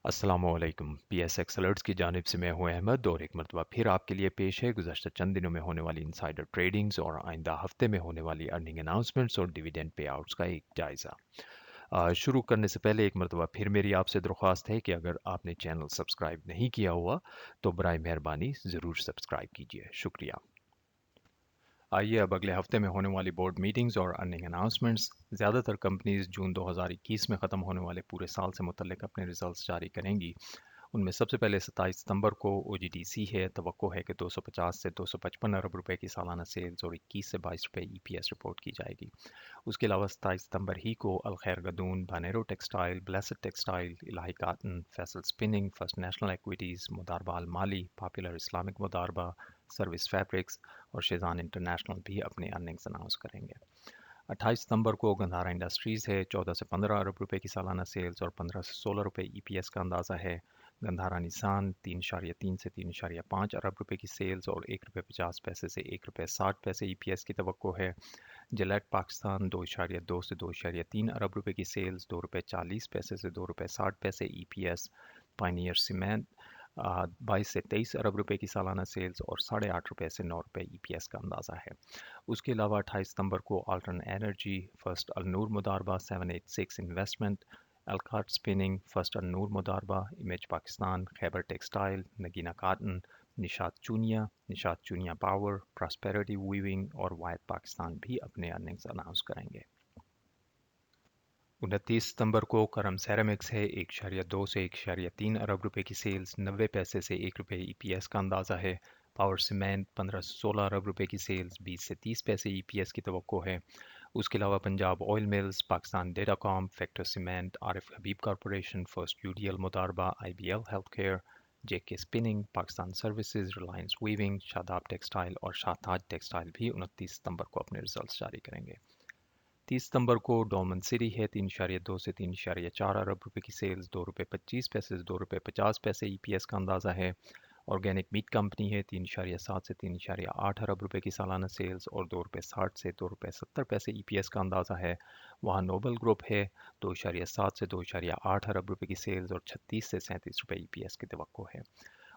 अस्सलाम वालेकुम। PSX alerts की जानिब से मैं हूं अहमद और एक मरतबा फिर आपके लिए पेश है गुज़श्ता चंद दिनों में होने वाली इंसाइडर ट्रेडिंग्स और आइंदा हफ्ते में होने वाली अर्निंग अनाउंसमेंट्स और डिविडेंड पे आउट्स का एक जायज़ा। शुरू करने से पहले एक मरतबा फिर मेरी आपसे दरख्वास्त है कि अगर आपने चैनल सब्सक्राइब नहीं किया हुआ तो बराए मेहरबानी ज़रूर सब्सक्राइब कीजिए, शुक्रिया। आइए अब अगले हफ्ते में होने वाली बोर्ड मीटिंग्स और अर्निंग अनाउंसमेंट्स। ज़्यादातर कंपनीज जून 2021 में ख़त्म होने वाले पूरे साल से मुतल्लिक अपने रिजल्ट्स जारी करेंगी। उनमें सबसे पहले 27 सितंबर को OGDC है। तवक्को है कि 250 से 255 अरब रुपए की सालाना सेल्स और 21 से 22 रुपए EPS रिपोर्ट की जाएगी। उसके अलावा 27 सितंबर ही को अलखैर गदून, बानेरो textile, blessed textile, Ilahi cotton, Faisal spinning, first national equities, Modaraba Al Mali, popular Islamic Modaraba, service fabrics और शेजान इंटरनेशनल भी अपने अर्निंग्स अनाउंस करेंगे। 28 सितंबर को गंधारा इंडस्ट्रीज़ है। 14 से 15 अरब रुपए की सालाना सेल्स और 15 से 16 रुपए EPS का अंदाज़ा है। गंधारा निसान 3.3 से 3.5 अरब रुपए की सेल्स और 1 रुपये 50 पैसे से 1 रुपये 60 पैसे EPS की तवक्को है। जिलेट पाकिस्तान 2.2 से 2.3 अरब रुपए की सेल्स, 2 रुपये 40 पैसे से 2 रुपये 60 पैसे EPS। पाइनियर सीमेंट 22 से 23 अरब रुपए की सालाना सेल्स और 8.5 रुपये से 9 रुपये EPS का अंदाज़ा है। उसके अलावा 28 सितंबर को altern energy, first Alnoor Modaraba, 786 investment, अलकाट spinning, first Alnoor Modaraba, image Pakistan, Khyber textile, Nagina cotton, Nishat Chunian power, prosperity weaving और वायद पाकिस्तान भी अपने अर्निंग्स अनाउंस करेंगे। 29 सितंबर को करम सैरामिक्स है। 1.2 से 1.3 अरब रुपए की सेल्स, 90 पैसे से 1 रुपये EPS का अंदाज़ा है। पावर सीमेंट 15 से 16 अरब रुपए की सेल्स, 20 से 30 पैसे EPS की तवक्को है। उसके अलावा Punjab oil mills, Pakistan datacom, factor cement, Arif Habib corporation, first UDL Modaraba, IBL health care, JK spinning, Pakistan services, reliance weaving, Shadab textile और शाहताज टेक्सटाइल भी 29 सितंबर को अपने रिजल्ट्स जारी करेंगे। 30 सितंबर को डोमन सिटी है। 3.2 से 3.4 अरब रुपए की सेल्स, 2 रुपये 25 पैसे से 2 रुपये 50 पैसे EPS का अंदाज़ा है। ऑर्गेनिक मीट कंपनी है। 3.7 से 3.8 अरब रुपए की सालाना सेल्स और 2 रुपये 60 से 2 रुपये 70 पैसे EPS का अंदाज़ा है। वहाँ नोबल ग्रुप है। 2.7 से 2.8 अरब रुपए की सेल्स और 36 से 37 रुपये EPS की तवक्को है।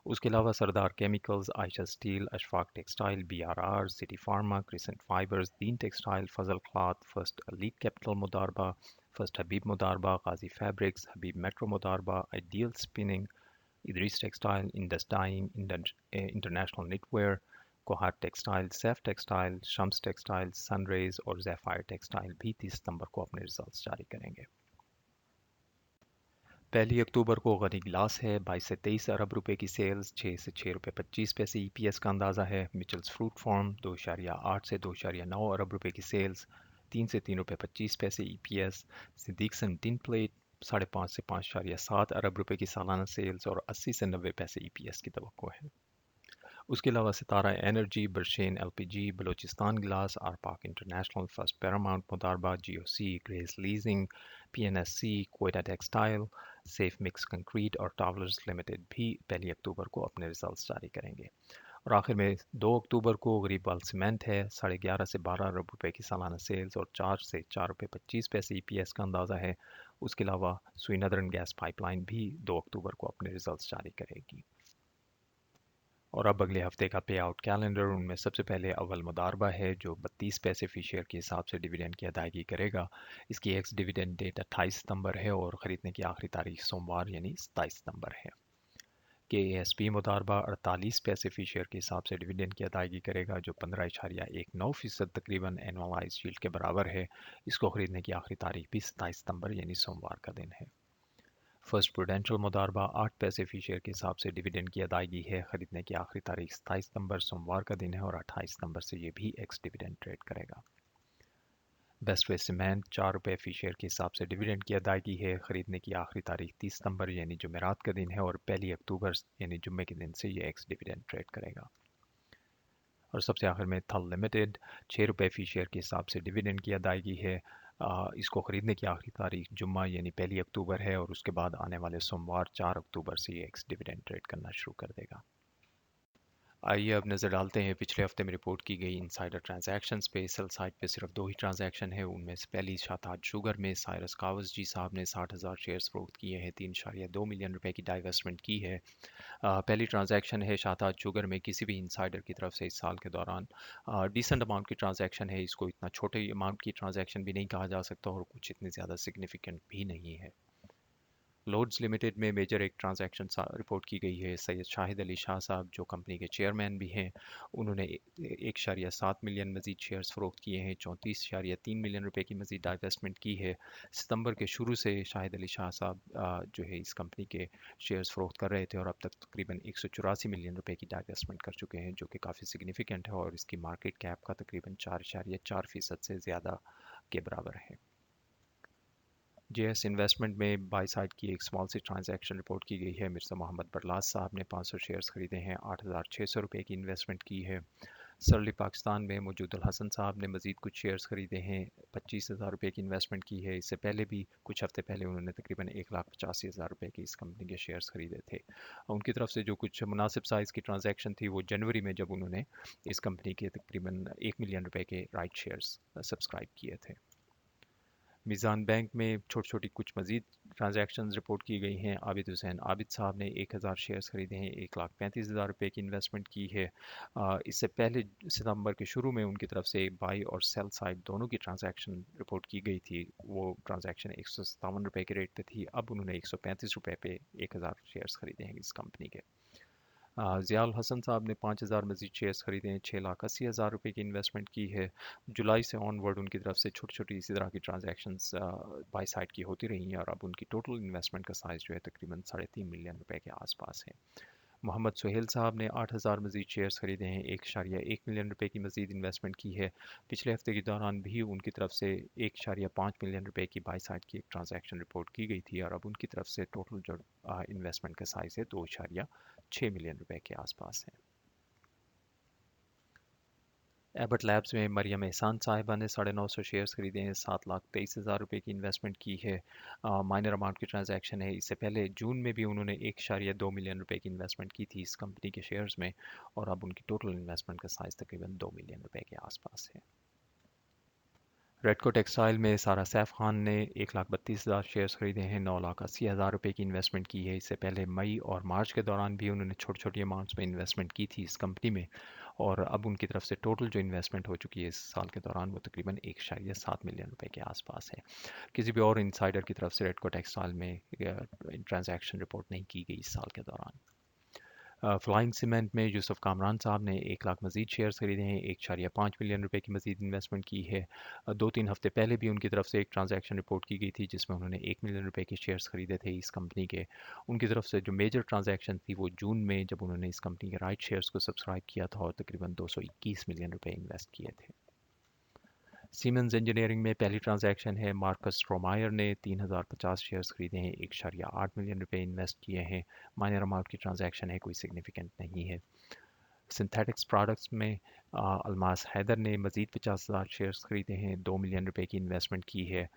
उसके अलावा Sardar chemicals, Ayesha steel, Ashfaq textile, BRR, city pharma, crescent fibres, Deen textile, Fazal cloth, first elite capital Modaraba, first Habib Modaraba, Ghazi fabrics, Habib metro Modaraba, ideal spinning, Idrees textile, Indus dyeing, international knitwear, Kohat textile, Saif textile, Shams textile, sunrays और जैफायर टेक्सटाइल भी 30 सितंबर को अपने रिजल्ट्स जारी करेंगे। 1 अक्टूबर को गनी गिलास है। 22 से 23 अरब रुपए की सेल्स, 6 से 6 रुपये 25 पैसे EPS का अंदाज़ा है। मिचल्स फ्रूट फार्म 2.8 से 2.9 अरब रुपए की सेल्स, 3 से 3 रुपये 25 पैसे EPS। सिद्दीकसन टिन प्लेट 5.5 से 5.7 अरब रुपए की सालाना सेल्स और 80 से 90 पैसे EPS की तवक्को है। उसके अलावा Sitara energy, Burshane LPG, Balochistan glass, Arpak international, first paramount Modaraba, GOC, grace leasing, PNSC, Quetta textile, safe mix concrete और टावलर्स लिमिटेड भी 1 अक्टूबर को अपने रिजल्ट्स जारी करेंगे। और आखिर में 2 अक्टूबर को गरीबवाल सीमेंट है। 11.5 से 12 अरब रुपए की सालाना सेल्स और 4 से 4 रुपये 25 पैसे EPS का अंदाज़ा है। उसके अलावा सुई गैस पाइपलाइन भी 2 अक्टूबर को अपने रिजल्ट्स जारी करेगी। और अब अगले हफ्ते का पे आउट कैलेंडर। उनमें सबसे पहले अव्वल मुदारबा है जो 32 पैसे फ़ी शेयर के हिसाब से डिविडेंड की अदायगी करेगा। इसकी एक्स डिविडेंड डेट 28 सितंबर है और ख़रीदने की आखिरी तारीख सोमवार यानी 27 सितंबर है। KASP मुदारबा 48 पैसे फ़ी शेयर के हिसाब से डिविडेंड की अदायगी करेगा जो 15.19% तकरीबन एनुअलाइज यील्ड के बराबर है। इसको ख़रीदने की आखिरी तारीख भी 27 सितंबर यानी सोमवार का दिन है। फर्स्ट प्रूडेंशियल मुदारबा 8 पैसे फ़ी शेयर के हिसाब से डिविडेंड की अदायगी है। ख़रीदने की आखिरी तारीख 27 सितंबर सोमवार का दिन है और 28 सितंबर से ये भी एक्स डिविडेंड ट्रेड करेगा। बेस्ट वे सीमेंट 4 रुपये फ़ी शेयर के हिसाब से डिविडेंड की अदायगी है। ख़रीदने की आखिरी तारीख 30 सितंबर यानी जुमेरात का दिन है और 1 अक्टूबर यानी जुम्मे के दिन से ये एक्स डिविडेंड ट्रेड करेगा। और सबसे आखिर में थल लिमिटेड 6 रुपये फ़ी शेयर के हिसाब से डिविडेंड की अदायगी है। इसको ख़रीदने की आखिरी तारीख जुम्मा यानी 1 अक्टूबर है और उसके बाद आने वाले सोमवार 4 अक्टूबर से ये एक्स डिविडेंड ट्रेड करना शुरू कर देगा। आइए अब नज़र डालते हैं पिछले हफ्ते में रिपोर्ट की गई इनसाइडर ट्रांजैक्शंस पे। सेल साइड पे सिर्फ दो ही ट्रांजैक्शन है, उनमें से पहली शाताज शुगर में साइरस कावस जी साहब ने 60,000 शेयर्स फरोख्त किए हैं, 3.2 मिलियन रुपए की डाइवेस्टमेंट की है। पहली ट्रांजैक्शन है शाताज शुगर में किसी भी इंसाइडर की तरफ से इस साल के दौरान। डिसेंट अमाउंट की ट्रांजैक्शन है, इसको इतना छोटे अमाउंट की ट्रांजैक्शन भी नहीं कहा जा सकता और कुछ इतनी ज़्यादा सिग्निफिकेंट भी नहीं है। लोड्स लिमिटेड में मेजर एक ट्रांजैक्शन रिपोर्ट की गई है। सैयद शाहिद अली शाह साहब जो कंपनी के चेयरमैन भी हैं, उन्होंने 1.7 मिलियन मजीद शेयर्स फरोख्त किए हैं, 34.3 मिलियन रुपए की मजीद डाइवेस्टमेंट की है। सितंबर के शुरू से शाहिद अली शाह साहब जो है इस कंपनी के शेयर्स फरोख्त कर रहे थे और अब तक तकरीबन 184 मिलियन रुपए की डाइवेस्टमेंट कर चुके हैं, जो कि काफ़ी सिग्निफिकेंट है और इसकी मार्केट कैप का तकरीबन 4.4% से ज़्यादा के बराबर है। जेएस इन्वेस्टमेंट में बाई साइड की एक स्मॉल सी ट्रांजैक्शन रिपोर्ट की गई है। मिर्ज़ा मोहम्मद बरलास साहब ने 500 शेयर्स खरीदे हैं, 8,600 रुपये की इन्वेस्टमेंट की है। सरली पाकिस्तान में मौजूद हसन साहब ने मजीद कुछ शेयर्स खरीदे हैं, 25,000 रुपये की इन्वेस्टमेंट की है। इससे पहले भी कुछ हफ्ते पहले उन्होंने तकरीबन 1,85,000 रुपये की इस कंपनी के शेयर्स खरीदे थे। उनकी तरफ से जो कुछ मुनासिब साइज़ की ट्रांजैक्शन थी वो जनवरी में, जब उन्होंने इस कंपनी के तकरीबन 1 मिलियन रुपये के राइट शेयर्स सब्सक्राइब किए थे। मीज़ान बैंक में छोटी छोटी कुछ मजीद ट्रांजैक्शन रिपोर्ट की गई हैं। आबिद हुसैन आबिद साहब ने 1,000 शेयर्स खरीदे हैं, 1,35,000 रुपये की इन्वेस्टमेंट की है। इससे पहले सितंबर के शुरू में उनकी तरफ से बाई और सेल साइड दोनों की ट्रांजैक्शन रिपोर्ट की गई थी। वो ट्रांजैक्शन 157 रुपये के रेट पे थी, अब उन्होंने 135 रुपये पे 1,000 शेयर्स खरीदे हैं इस कंपनी के। ज़ियाउल हसन साहब ने 5,000 मजीद शेयर्स खरीदे हैं, 6,80,000 रुपये की इन्वेस्टमेंट की है। जुलाई से ऑनवर्ड उनकी तरफ से छोटी छोटी इसी तरह की ट्रांजैक्शंस बाई साइड की होती रही हैं और अब उनकी टोटल इन्वेस्टमेंट का साइज़ जो है तकरीबन 3.5 मिलियन रुपए के आसपास है। मोहम्मद सुहेल साहब ने 8,000 मजीद शेयर्स खरीदे हैं, 1.1 मिलियन रुपए की मजीद इन्वेस्टमेंट की है। पिछले हफ्ते के दौरान भी उनकी तरफ से 1.5 मिलियन रुपए की बाई साइड की एक ट्रांजैक्शन रिपोर्ट की गई थी और अब उनकी तरफ से टोटल जो इन्वेस्टमेंट का साइज़ है 2.6 मिलियन रुपए के आसपास है। एबट लैब्स में मरियम एहसान साहिबा ने 950 शेयर्स खरीदे हैं, 7,23,000 रुपये की इन्वेस्टमेंट की है। माइनर अमाउंट की ट्रांजैक्शन है। इससे पहले जून में भी उन्होंने 1.2 मिलियन रुपये की इन्वेस्टमेंट की थी इस कंपनी के शेयर्स में और अब उनकी टोटल इन्वेस्टमेंट का साइज़ तकरीबन 2 मिलियन रुपये के आसपास है। रेडको टेक्सटाइल में सारा सैफ खान ने 1,32,000 शेयर्स खरीदे हैं, 9,80,000 रुपये की इन्वेस्टमेंट की है। इससे पहले मई और मार्च के दौरान भी उन्होंने छोटी छोटी अमाउंट्स में इन्वेस्टमेंट की थी इस कंपनी में और अब उनकी तरफ से टोटल जो इन्वेस्टमेंट हो चुकी है इस साल के दौरान वो तकरीबन 1.7 मिलियन रुपए के आसपास है। किसी भी और इंसाइडर की तरफ से रेडको टेक्सटाइल में ट्रांजैक्शन रिपोर्ट नहीं की गई इस साल के दौरान। फ्लाइंग सीमेंट में यूसुफ कामरान साहब ने 1 लाख मजीद शेयर्स खरीदे हैं, 1.5 मिलियन रुपए की मजीद इन्वेस्टमेंट की है। 2-3 हफ्ते पहले भी उनकी तरफ से एक ट्रांजैक्शन रिपोर्ट की गई थी जिसमें उन्होंने 1 मिलियन रुपए के शेयर्स खरीदे थे इस कंपनी के। उनकी तरफ से जो मेजर ट्रांजैक्शन थी वो जून में, जब उन्होंने इस कंपनी के राइट शेयर्स को सब्सक्राइब किया था और तकरीबन 221 मिलियन रुपए इन्वेस्ट किए थे। सीमेंस इंजीनियरिंग में पहली ट्रांजैक्शन है। मार्कस स्ट्रोमायर ने 3,050 शेयर्स खरीदे हैं, 1.8 मिलियन रुपए इन्वेस्ट किए हैं। माइनर अमाउंट की ट्रांजैक्शन है, कोई सिग्निफिकेंट नहीं है। सिंथेटिक्स प्रोडक्ट्स में अल्मास हैदर ने मज़ीद 50,000 शेयर्स खरीदे हैं, 2 मिलियन रुपए की इन्वेस्टमेंट की है।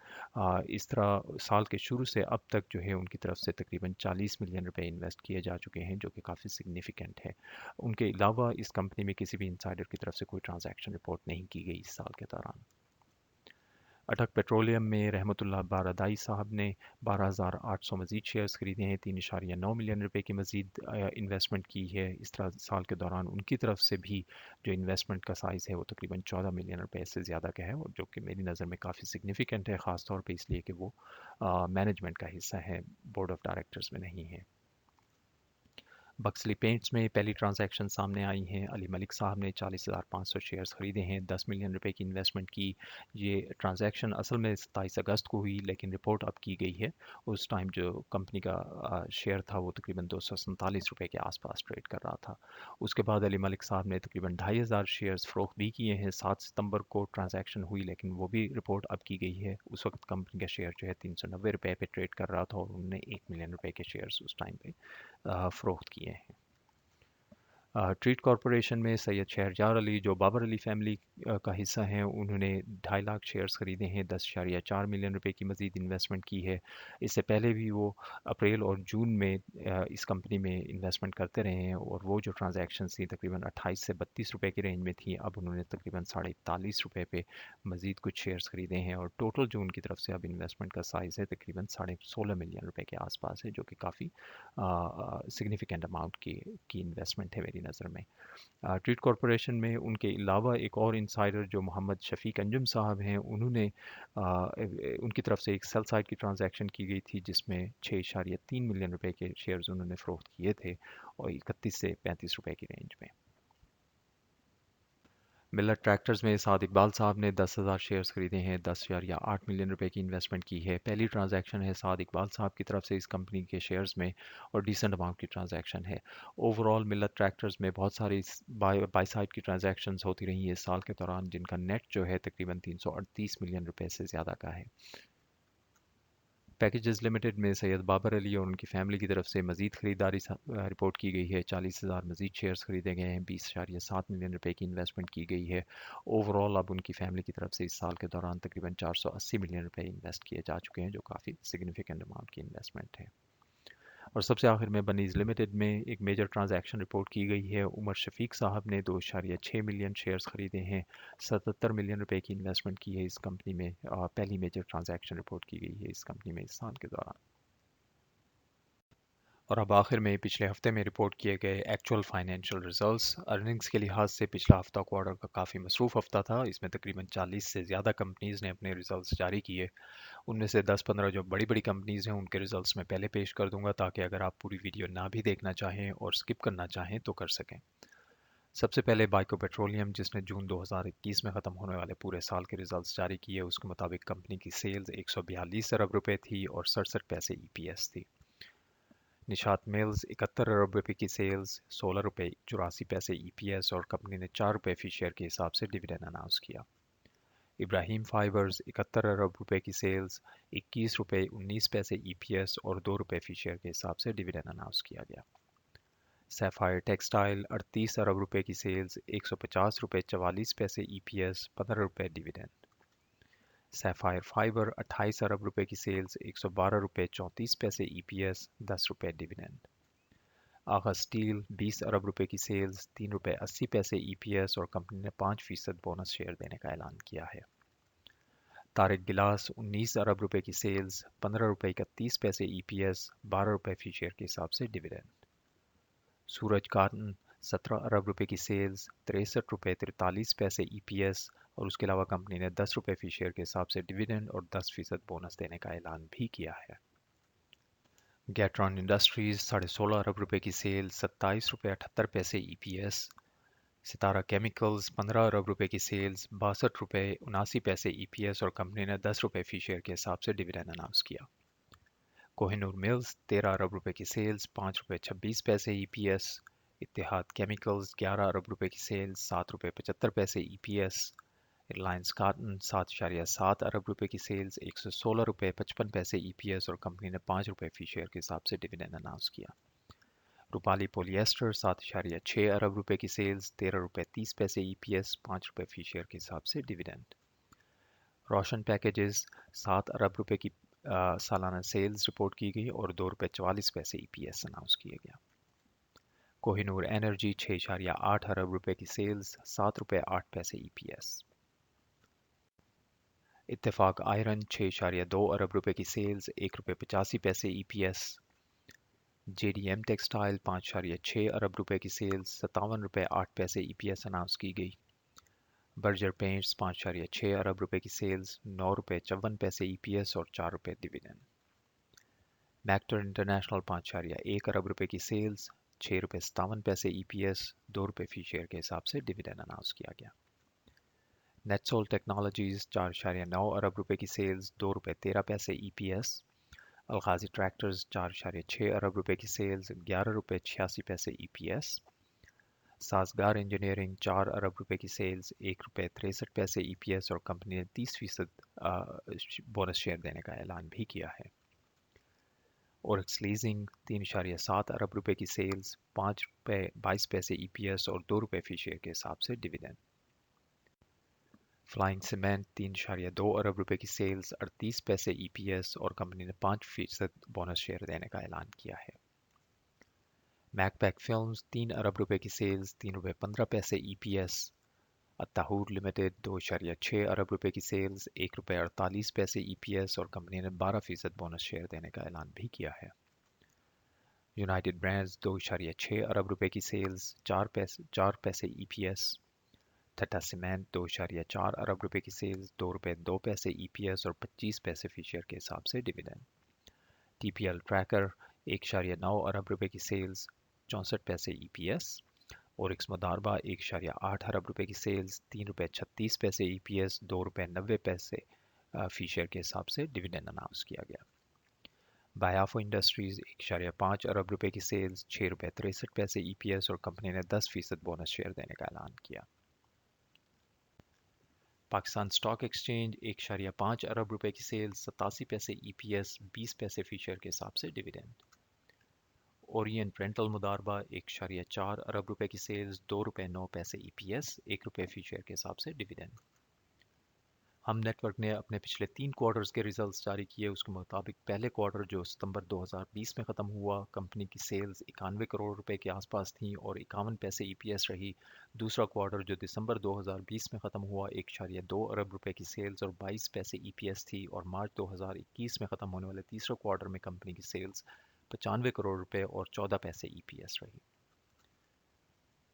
इस तरह साल के शुरू से अब तक जो है उनकी तरफ से तकरीबन 40 मिलियन रुपए इन्वेस्ट किए जा चुके हैं, जो कि काफ़ी सिग्निफिकेंट है। उनके अलावा इस कंपनी में किसी भी इंसाइडर की तरफ से कोई ट्रांजैक्शन रिपोर्ट नहीं की गई इस साल के दौरान। अटक पेट्रोलियम में रहमतुल्लाह बारादाई साहब ने 12,800 मजीद शेयर्स खरीदे हैं, 3.9 मिलियन रुपए की मजीद इन्वेस्टमेंट की है। इस तरह साल के दौरान उनकी तरफ से भी जो इन्वेस्टमेंट का साइज़ है वो तकरीबन 14 मिलियन रुपए से ज़्यादा का है और जो कि मेरी नज़र में काफ़ी सिग्निफिकेंट है, ख़ास तौर पे इसलिए कि वो मैनेजमेंट का हिस्सा है, बोर्ड ऑफ डायरेक्टर्स में नहीं है। बक्सली पेंट्स में पहली ट्रांजैक्शन सामने आई हैं। अली मलिक साहब ने 40,500 शेयर्स खरीदे हैं, 10 मिलियन रुपए की इन्वेस्टमेंट की। ये ट्रांजैक्शन असल में 27 अगस्त को हुई लेकिन रिपोर्ट अब की गई है। उस टाइम जो कंपनी का शेयर था वो तकरीबन 247 रुपए के आसपास ट्रेड कर रहा था। उसके बाद अली मलिक साहब ने तकरीबन 2,500 शेयर्स फ़रोख्त भी किए हैं। 7 सितंबर को ट्रांजैक्शन हुई लेकिन वो भी रिपोर्ट अब की गई है। उस वक्त कंपनी का शेयर जो है 390 रुपये पे ट्रेड कर रहा था और उन्होंने 1 मिलियन रुपए के शेयर्स उस टाइम पे फ़रोख्त किए हैं। ट्रीट कॉरपोरेशन में सैयद शहरयार अली जो बाबर अली फैमिली का हिस्सा हैं, उन्होंने 2.5 लाख शेयर्स खरीदे हैं, 10.4 मिलियन रुपए की मजीद इन्वेस्टमेंट की है। इससे पहले भी वो अप्रैल और जून में इस कंपनी में इन्वेस्टमेंट करते रहे हैं, और वो जो ट्रांजैक्शन थी तकरीबन 28 से 32 रुपए की रेंज में थी, अब उन्होंने तकरीबन 41.5 रुपए पे मजीद कुछ शेयर्स खरीदे हैं, और टोटल जो उनकी तरफ से अब इन्वेस्टमेंट का साइज़ है तकरीबन 16.5 मिलियन रुपए के आसपास है, जो कि काफ़ी सिग्निफिकेंट अमाउंट की इन्वेस्टमेंट है मेरी नज़र में। ट्रीट कॉरपोरेशन में उनके अलावा एक और इंसाइडर जो मोहम्मद शफीक अंजुम साहब हैं, उन्होंने उनकी तरफ से एक सेल साइड की ट्रांजैक्शन की गई थी, जिसमें 6.3 मिलियन रुपए के शेयर्स उन्होंने फ़रोख्त किए थे, और 31 से 35 रुपए की रेंज में। मिलर ट्रैक्टर्स में साद इकबाल साहब ने 10,000 शेयर्स खरीदे हैं, 10.8 मिलियन रुपए की इन्वेस्टमेंट की है। पहली ट्रांजैक्शन है साद इकबाल साहब की तरफ से इस कंपनी के शेयर्स में, और डिसेंट अमाउंट की ट्रांजैक्शन है। ओवरऑल मिलर ट्रैक्टर्स में बहुत सारी बाई साइड की ट्रांजैक्शंस होती रही हैं इस साल के दौरान, जिनका नेट जो है तकरीबन 338 मिलियन रुपए से ज़्यादा का है। पैकेजेस लिमिटेड में सैयद बाबर अली और उनकी फैमिली की तरफ से मजीद खरीदारी रिपोर्ट की गई है। 40,000 मजीद शेयर्स खरीदे गए हैं, 20.7 मिलियन रुपए की इन्वेस्टमेंट की गई है। ओवरऑल अब उनकी फैमिली की तरफ से इस साल के दौरान तकरीबन 480 मिलियन रुपए इन्वेस्ट किए जा चुके हैं, जो काफ़ी सिग्निफिकेंट अमाउंट की इन्वेस्टमेंट है। और सबसे आखिर में बनीज लिमिटेड में एक मेजर ट्रांजैक्शन रिपोर्ट की गई है। उमर शफीक साहब ने 2.6 मिलियन शेयर्स खरीदे हैं, 77 मिलियन रुपए की इन्वेस्टमेंट की है इस कंपनी में। पहली मेजर ट्रांजैक्शन रिपोर्ट की गई है इस कंपनी में इस साल के दौरान। और अब आखिर में पिछले हफ्ते में रिपोर्ट किए गए एक्चुअल फाइनेंशियल रिजल्ट्स। अर्निंग्स के लिहाज से पिछला हफ्ता क्वार्टर का काफ़ी मसरूफ़ हफ्ता था। इसमें तकरीबन 40 से ज़्यादा कंपनीज़ ने अपने रिजल्ट्स जारी किए। उनमें से 10-15 जो बड़ी बड़ी कंपनीज़ हैं उनके रिजल्ट्स मैं पहले पेश कर दूंगा, ताकि अगर आप पूरी वीडियो ना भी देखना चाहें और स्किप करना चाहें तो कर सकें। सबसे पहले बाइको पेट्रोलियम, जिसने जून 2021 में ख़त्म होने वाले पूरे साल के रिजल्ट्स जारी किए, उसके मुताबिक कंपनी की सेल्स 142 अरब रुपए थी और 67 पैसे ईपीएस थी। निशात मिल्स 71 अरब रुपए की सेल्स, 16 रुपए 84 पैसे ईपीएस, और कंपनी ने 4 रुपए फी शेयर के हिसाब से डिविडेंड अनाउंस किया। इब्राहिम फाइबर्स 71 अरब रुपए की सेल्स, 21 रुपए 19 पैसे ईपीएस, और 2 रुपए फी शेयर के हिसाब से डिविडेंड अनाउंस किया गया। सैफायर टेक्सटाइल 38 अरब रुपए की सेल्स, 150 रुपए 44 पैसे ईपीएस, 15 रुपए डिविडेंड। सैफायर फाइबर 28 अरब रुपए की सेल्स, 112 रुपए 34 पैसे ईपीएस, 10 रुपए डिविडेंड। आगा स्टील 20 अरब रुपए की सेल्स, 3 रुपए 80 पैसे ईपीएस, और कंपनी ने 5% बोनस शेयर देने का ऐलान किया है। तारिक गिलास 19 अरब रुपए की सेल्स, 15 रुपए 31 पैसे ईपीएस, 12 रुपए फी शेयर के हिसाब से डिविडेंड। सूरज कार्टन 17 अरब रुपए की सेल्स, 63 रुपए 43 पैसे ईपीएस, और उसके अलावा कंपनी ने 10 रुपए फी शेयर के हिसाब से डिविडेंड और 10% बोनस देने का ऐलान भी किया है। गैट्रॉन इंडस्ट्रीज 16.5 अरब रुपए की सेल, 27 रुपए 78 पैसे ईपीएस। सितारा केमिकल्स 15 अरब रुपए की सेल्स, 62 रुपए 79 पैसे ईपीएस, और कंपनी ने 10 रुपए फी शेयर के हिसाब से डिविडेंड अनाउंस किया। कोहिनूर मिल्स 13 अरब रुपए की सेल्स, 5 रुपए 26 पैसे ईपीएस। इत्तेहाद केमिकल्स 11 अरब रुपए की सेल्स, 7 रुपए 75 पैसे ईपीएस। रिलायंस कार्टन 7.7 अरब रुपए की सेल्स, 116 रुपए 55 पैसे ईपीएस, और कंपनी ने 5 रुपए फी शेयर के हिसाब से डिविडेंड अनाउंस किया। रूपाली पोलिएस्टर 7.6 अरब रुपए की सेल्स, 13 रुपए 30 पैसे ईपीएस, 5 रुपए फी शेयर के हिसाब से डिविडेंड। रोशन पैकेजेस 7 अरब रुपए की सालाना सेल्स रिपोर्ट की गई, और 2 रुपए 44 पैसे ईपीएस अनाउंस किया गया। कोहिनूर एनर्जी 6.8 अरब रुपए की सेल्स, 7 रुपए 8 पैसे ईपीएस। इत्तेफाक आयरन 6.2 अरब रुपए की सेल्स, 1 रुपए 85 पैसे ईपीएस। जेडीएम टेक्सटाइल 5.6 अरब रुपए की सेल्स, 57 रुपए 8 पैसे ईपीएस अनाउंस की गई। बर्जर पेंट्स 5.6 अरब रुपए की सेल्स, 9 रुपए 54 पैसे ईपीएस, और 4 रुपए डिविडेंड। मैक्टर इंटरनेशनल 5.1 अरब रुपए की सेल्स, 6 रुपए 57 पैसे ईपीएस, 2 रुपए फी शेयर के हिसाब से डिविडेंड अनाउंस किया गया। नेटसोल टेक्नोलॉजीज 4.9 अरब रुपए की सेल्स, 2 रुपए 13 पैसे ईपीएस। अलगाजी ट्रैक्टर्स 4.6 अरब रुपए की सेल्स, 11 रुपए 86 पैसे ईपीएस। साजगार इंजीनियरिंग 4 अरब रुपए की सेल्स, 1 रुपए 63 पैसे ईपीएस, और कंपनी ने 30% बोनस शेयर देने का ऐलान भी किया है। ओरिक्स लीजिंग 3.7 अरब रुपए की सेल्स, 5 रुपए 22 पैसे ईपीएस और 2 रुपए फी शेयर के हिसाब से डिविडेंड। फ्लाइंग सीमेंट 3.2 अरब रुपए की सेल्स, 38 पैसे ईपीएस और कंपनी ने 5% बोनस शेयर देने का ऐलान किया है। मैकपैक फिल्म्स 3 अरब रुपए की सेल्स, 3 रुपए 15 पैसे ईपीएस। अत्ताहूर लिमिटेड 2.6 अरब रुपए की सेल्स, 1 रुपए 48 पैसे ईपीएस और कंपनी ने 12% बोनस शेयर देने का ऐलान भी किया है। यूनाइटेड ब्रांड्स 2.6 अरब रुपए की सेल्स, 4 पैसे ईपीएस। टाटा सीमेंट 2.4 अरब रुपए की सेल्स, 2 रुपए 2 पैसे ईपीएस और 25 पैसे फी शेयर के हिसाब से डिविडेंड। टीपीएल ट्रैकर 1.9 अरब रुपए की सेल्स, 64 पैसे ईपीएस। ओरिक्स मुदारबा 1.8 अरब रुपए की सेल्स, 3 रुपए 36 पैसे ईपीएस, 2 रुपए 90 पैसे फी शेयर के हिसाब से डिविडेंड अनाउंस किया गया। बायाफो इंडस्ट्रीज 1.5 अरब रुपए की सेल्स, 6 रुपए 63 पैसे ईपीएस और कंपनी ने 10% बोनस शेयर देने का ऐलान किया। पाकिस्तान स्टॉक एक्सचेंज 1.5 अरब रुपए की सेल्स, 87 पैसे ईपीएस, 20 पैसे फी शेयर के हिसाब से डिविडेंड। ओरिएंट रेंटल मुदारबा 1.4 अरब रुपए की सेल्स, 2 रुपए 9 पैसे ईपीएस, 1 रुपए फी शेयर के हिसाब से डिविडेंड। हम नेटवर्क ने अपने पिछले 3 क्वार्टर्स के रिजल्ट्स जारी किए। उसके मुताबिक पहले क्वार्टर जो सितंबर 2020 में ख़त्म हुआ, कंपनी की सेल्स 91 करोड़ रुपए के आसपास थी और 51 पैसे ईपीएस रही। दूसरा क्वार्टर जो दिसंबर 2020 में ख़त्म हुआ, 1.2 अरब रुपए की सेल्स और 22 पैसे ईपीएस थी और मार्च 2021 में ख़त्म होने वाले तीसरे क्वार्टर में कंपनी की सेल्स 95 करोड़ रुपए और 14 पैसे ईपीएस रही।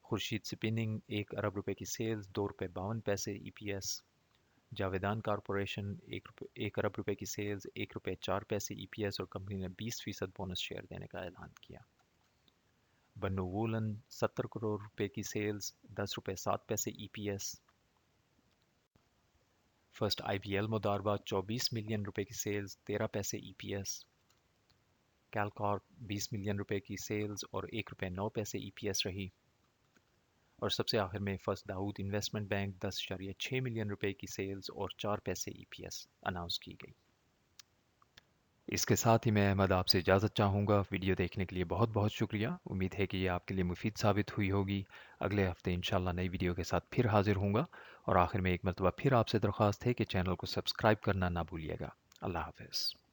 खुर्शीद स्पिनिंग 1 अरब रुपए की सेल्स, 2 रुपए 52 पैसे ईपीएस। जावेदान कॉरपोरेशन 1 अरब रुपए की सेल्स, 1 रुपए 4 पैसे ईपीएस और कंपनी ने 20% बोनस शेयर देने का ऐलान किया। बन्नू वूलन 70 करोड़ रुपए की सेल्स, 10 रुपए 7 पैसे ईपीएस। फर्स्ट आईवीएल मुदारबा 24 मिलियन रुपए की सेल्स, 13 पैसे ईपीएस। कैलकॉर्प 20 मिलियन रुपए की सेल्स और 1 रुपए 9 पैसे ईपीएस रही। और सबसे आखिर में first Dawood investment bank 10.6 million रुपए की सेल्स और 4 पैसे ईपीएस अनाउंस की गई। इसके साथ ही मैं अहमद आपसे इजाज़त चाहूँगा। वीडियो देखने के लिए बहुत बहुत शुक्रिया। उम्मीद है कि ये आपके लिए मुफीद साबित हुई होगी। अगले हफ्ते इंशाल्लाह नई वीडियो के साथ फिर हाजिर होऊंगा। और आखिर में एक मरतबा फिर आपसे दरख्वास्त है कि चैनल को सब्सक्राइब करना ना भूलिएगा। अल्लाह हाफ़िज़।